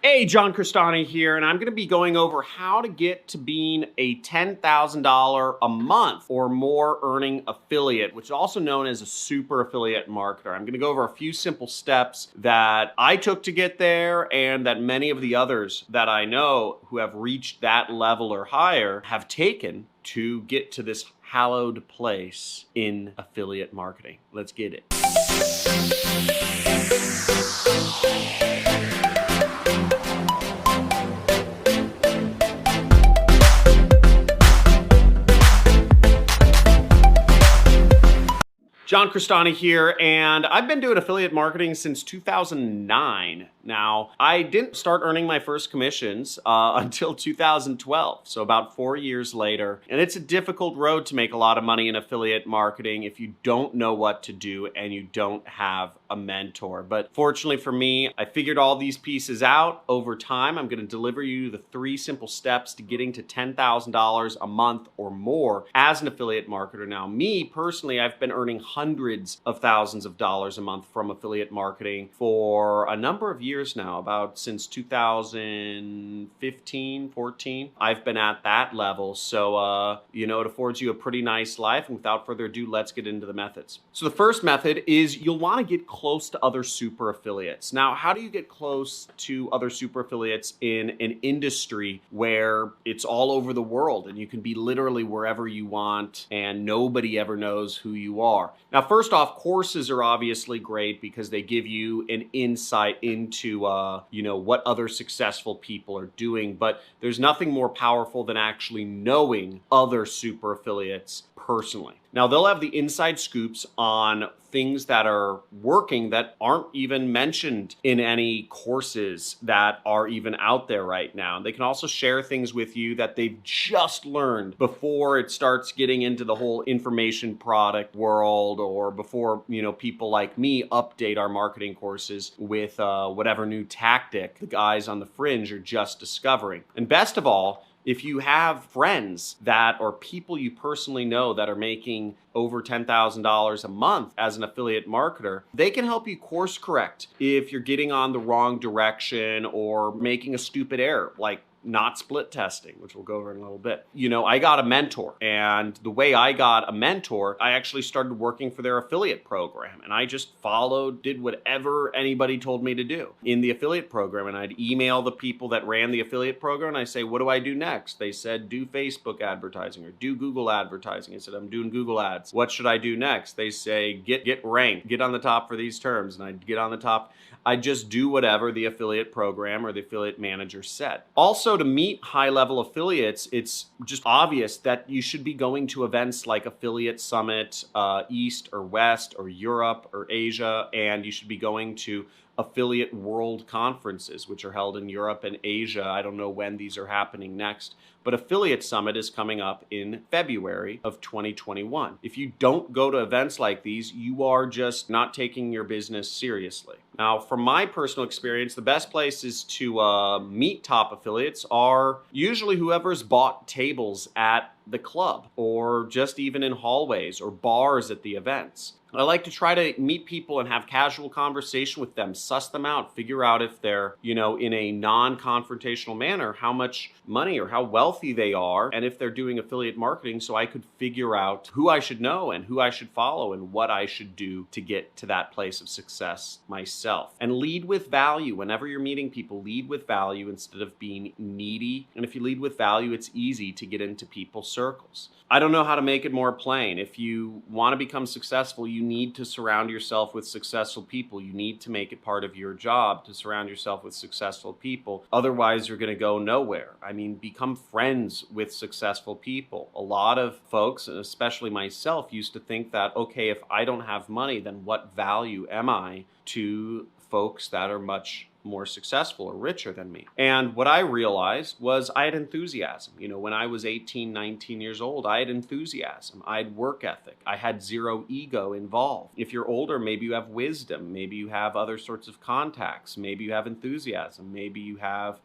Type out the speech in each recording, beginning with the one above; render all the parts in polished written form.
Hey, John Crestani here, and I'm going to be going over how to get to being a $10,000 a month or more earning affiliate, which is also known as a super affiliate marketer. I'm going to go over a few simple steps that I took to get there and that many of the others that I know who have reached that level or higher have taken to get to this hallowed place in affiliate marketing. Let's get it. John Crestani here, and I've been doing affiliate marketing since 2009. Now, I didn't start earning my first commissions until 2012, so about 4 years later. And it's a difficult road to make a lot of money in affiliate marketing if you don't know what to do and you don't have a mentor. But fortunately for me, I figured all these pieces out over time. I'm going to deliver you the 3 simple steps to getting to $10,000 a month or more as an affiliate marketer. Now, me personally, I've been earning hundreds of thousands of dollars a month from affiliate marketing for a number of years now, about since 2015, 14. I've been at that level. So, it affords you a pretty nice life. And without further ado, let's get into the methods. So the first method is you'll want to get close to other super affiliates. Now, how do you get close to other super affiliates in an industry where it's all over the world and you can be literally wherever you want and nobody ever knows who you are? Now, first off, courses are obviously great because they give you an insight into, what other successful people are doing. But there's nothing more powerful than actually knowing other super affiliates personally. Now, they'll have the inside scoops on things that are working that aren't even mentioned in any courses that are even out there right now. They can also share things with you that they've just learned before it starts getting into the whole information product world, or before, people like me update our marketing courses with whatever new tactic the guys on the fringe are just discovering. And best of all, if you have friends that or people you personally know that are making over $10,000 a month as an affiliate marketer, they can help you course correct if you're getting on the wrong direction or making a stupid error, like not split testing, which we'll go over in a little bit. I got a mentor, and the way I got a mentor, I actually started working for their affiliate program, and I just followed, did whatever anybody told me to do in the affiliate program. And I'd email the people that ran the affiliate program, and I say, what do I do next? They said, do Facebook advertising or do Google advertising. I said, I'm doing Google ads. What should I do next? They say, get ranked, get on the top for these terms. And I'd get on the top. I just do whatever the affiliate program or the affiliate manager said. Also, to meet high-level affiliates, it's just obvious that you should be going to events like Affiliate Summit, East or West or Europe or Asia, and you should be going to affiliate world conferences, which are held in Europe and Asia. I don't know when these are happening next, but Affiliate Summit is coming up in February of 2021. If you don't go to events like these, you are just not taking your business seriously. Now, from my personal experience, the best places to meet top affiliates are usually whoever's bought tables at the club, or just even in hallways or bars at the events. I like to try to meet people and have casual conversation with them, suss them out, figure out if they're, in a non-confrontational manner, how much money or how wealthy they are, and if they're doing affiliate marketing, so I could figure out who I should know and who I should follow and what I should do to get to that place of success myself. And lead with value. Whenever you're meeting people, lead with value instead of being needy. And if you lead with value, it's easy to get into people's circles. I don't know how to make it more plain. If you want to become successful, you need to surround yourself with successful people. You need to make it part of your job to surround yourself with successful people. Otherwise, you're going to go nowhere. Become friends with successful people. A lot of folks, and especially myself, used to think that, okay, if I don't have money, then what value am I to folks that are much more successful or richer than me? And what I realized was I had enthusiasm. When I was 18, 19 years old, I had enthusiasm. I had work ethic. I had zero ego involved. If you're older, maybe you have wisdom. Maybe you have other sorts of contacts. Maybe you have enthusiasm. Maybe you have,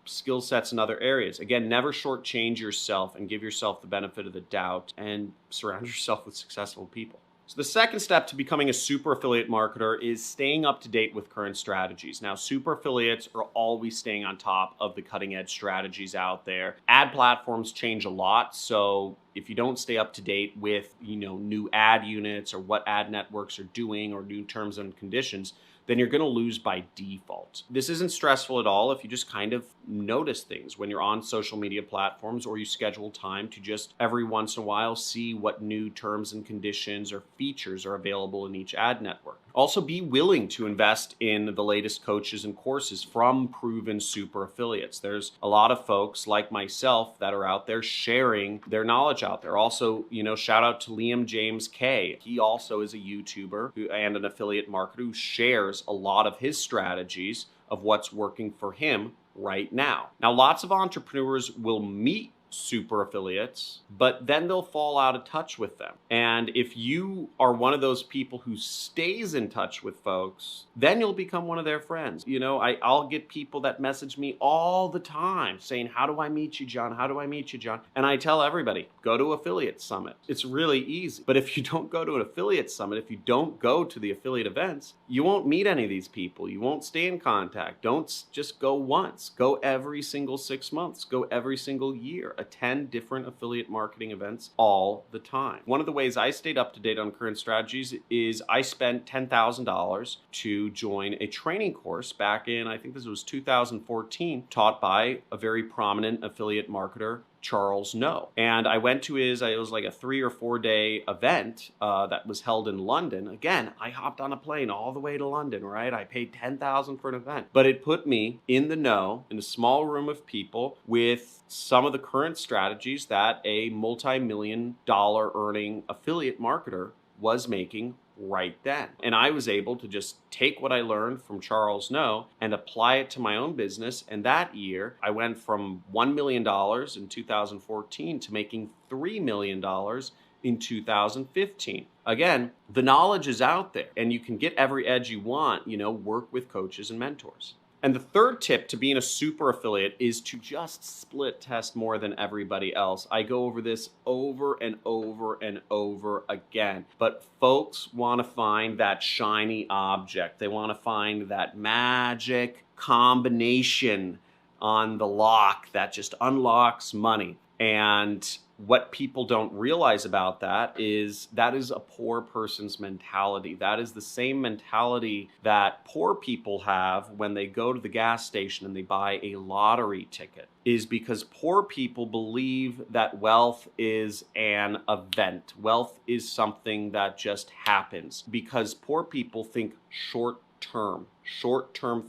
skill sets in other areas. Again, never shortchange yourself and give yourself the benefit of the doubt and surround yourself with successful people. So the second step to becoming a super affiliate marketer is staying up to date with current strategies. Now, super affiliates are always staying on top of the cutting edge strategies out there. Ad platforms change a lot, so if you don't stay up to date with, new ad units or what ad networks are doing or new terms and conditions, then you're going to lose by default. This isn't stressful at all if you just kind of notice things when you're on social media platforms, or you schedule time to just every once in a while see what new terms and conditions or features are available in each ad network. Also, be willing to invest in the latest coaches and courses from proven super affiliates. There's a lot of folks like myself that are out there sharing their knowledge out there. Also, shout out to Liam James K. He also is a YouTuber and an affiliate marketer who shares a lot of his strategies of what's working for him right now. Now, lots of entrepreneurs will meet super affiliates, but then they'll fall out of touch with them. And if you are one of those people who stays in touch with folks, then you'll become one of their friends. I'll get people that message me all the time saying, how do I meet you, John? How do I meet you, John? And I tell everybody, go to Affiliate Summit. It's really easy. But if you don't go to an Affiliate Summit, if you don't go to the affiliate events, you won't meet any of these people. You won't stay in contact. Don't just go once. Go every single 6 months. Go every single year. Attend different affiliate marketing events all the time. One of the ways I stayed up to date on current strategies is I spent $10,000 to join a training course back in, I think this was 2014, taught by a very prominent affiliate marketer, Charles No. And I went to it was like a 3 or 4 day event that was held in London. Again, I hopped on a plane all the way to London, right? I paid $10,000 for an event, but it put me in the know in a small room of people with some of the current strategies that a multi-million-dollar earning affiliate marketer was making right then. And I was able to just take what I learned from Charles No and apply it to my own business. And that year, I went from $1 million in 2014 to making $3 million in 2015. Again, the knowledge is out there and you can get every edge you want, work with coaches and mentors. And the third tip to being a super affiliate is to just split test more than everybody else. I go over this over and over and over again. But folks want to find that shiny object. They want to find that magic combination on the lock that just unlocks money. And what people don't realize about that is a poor person's mentality. That is the same mentality that poor people have when they go to the gas station and they buy a lottery ticket, is because poor people believe that wealth is an event. Wealth is something that just happens because poor people think short-term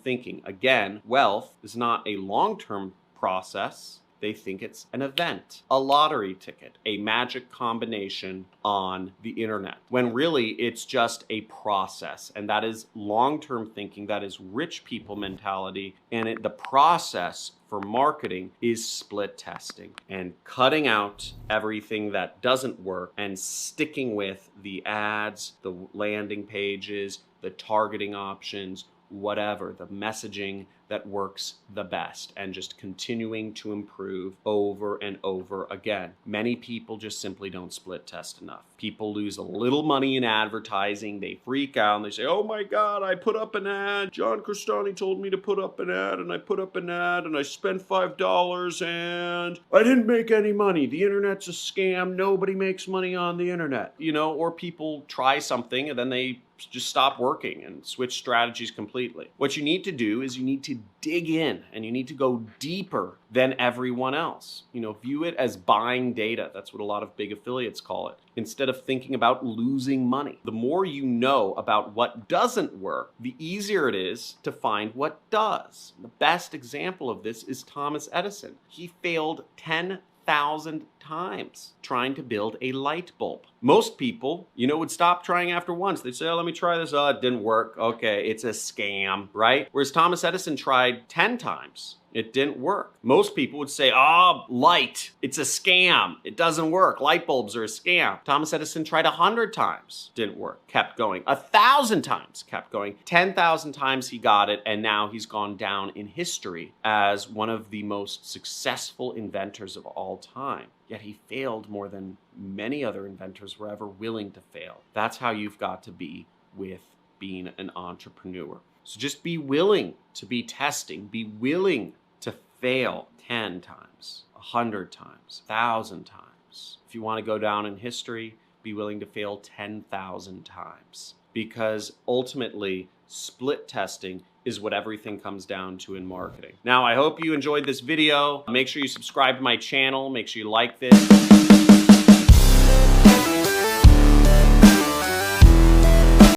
thinking. Again, wealth is not a long-term process. They think it's an event, a lottery ticket, a magic combination on the internet, when really it's just a process. And that is long-term thinking. That is rich people mentality. And the process for marketing is split testing and cutting out everything that doesn't work and sticking with the ads, the landing pages, the targeting options, whatever, the messaging that works the best, and just continuing to improve over and over again. Many people just simply don't split test enough. People lose a little money in advertising, they freak out and they say, oh my God, I put up an ad. John Crestani told me to put up an ad, and I put up an ad and I spent $5 and I didn't make any money. The internet's a scam. Nobody makes money on the internet, or people try something and then they just stop working and switch strategies completely. What you need to do is you need to dig in and you need to go deeper than everyone else. View it as buying data. That's what a lot of big affiliates call it, instead of thinking about losing money. The more you know about what doesn't work, the easier it is to find what does. The best example of this is Thomas Edison. He failed 10,000 times trying to build a light bulb. Most people, would stop trying after once. They'd say, oh, let me try this. Oh, it didn't work. Okay, it's a scam, right? Whereas Thomas Edison tried 10 times. It didn't work. Most people would say, light, it's a scam. It doesn't work. Light bulbs are a scam. Thomas Edison tried 100 times. Didn't work. Kept going. 1,000 times. Kept going. 10,000 times he got it, and now he's gone down in history as one of the most successful inventors of all time. yet he failed more than many other inventors were ever willing to fail. That's how you've got to be with being an entrepreneur. So just be willing to be testing, be willing to fail 10 times, 100 times, 1,000 times. If you want to go down in history, be willing to fail 10,000 times, because ultimately split testing is what everything comes down to in marketing. Now, I hope you enjoyed this video. Make sure you subscribe to my channel. Make sure you like this.